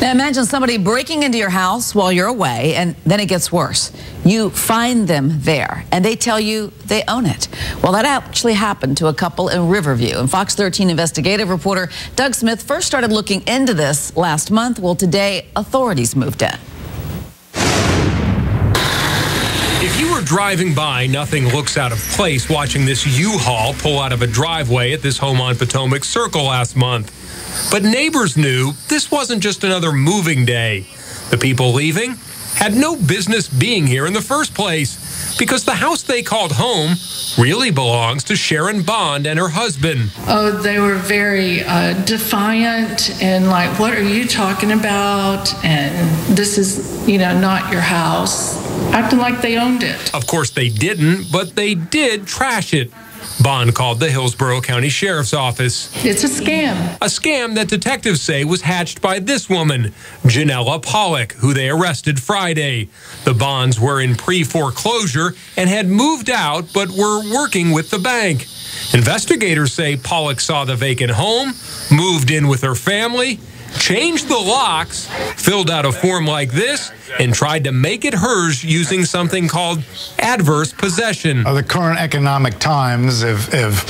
Now imagine somebody breaking into your house while you're away, and then it gets worse. You find them there, and they tell you they own it. Well, that actually happened to a couple in Riverview. And Fox 13 investigative reporter Doug Smith first started looking into this last month. Well, today, authorities moved in. If you were driving by, nothing looks out of place watching this U-Haul pull out of a driveway at this home on Potomac Circle last month. But neighbors knew this wasn't just another moving day. The people leaving had no business being here in the first place because the house they called home really belongs to Sharon Bond and her husband. Oh, they were very defiant and like, what are you talking about? And this is, not your house. Acting like they owned it. Of course they didn't, but they did trash it. Bond called the Hillsborough County Sheriff's Office. It's a scam. A scam that detectives say was hatched by this woman, Janella Pollock, who they arrested Friday. The Bonds were in pre-foreclosure and had moved out but were working with the bank. Investigators say Pollock saw the vacant home, moved in with her family, changed the locks, filled out a form like this, and tried to make it hers using something called adverse possession. The current economic times have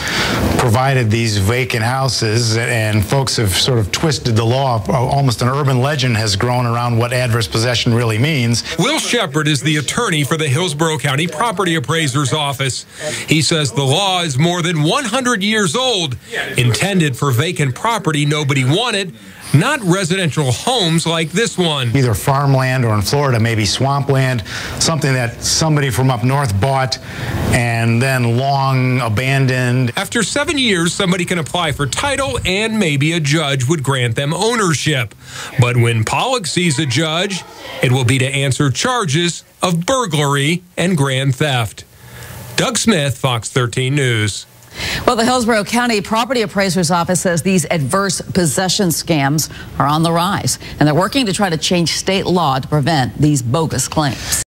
provided these vacant houses, and folks have sort of twisted the law. Almost an urban legend has grown around what adverse possession really means. Will Shepard is the attorney for the Hillsborough County Property Appraiser's Office. He says the law is more than 100 years old, intended for vacant property nobody wanted, not residential homes like this one. Either farmland or in Florida, maybe swampland, something that somebody from up north bought and then long abandoned. After 7 years, somebody can apply for title and maybe a judge would grant them ownership. But when Pollock sees a judge, it will be to answer charges of burglary and grand theft. Doug Smith, Fox 13 News. Well, the Hillsborough County Property Appraiser's Office says these adverse possession scams are on the rise, and they're working to try to change state law to prevent these bogus claims.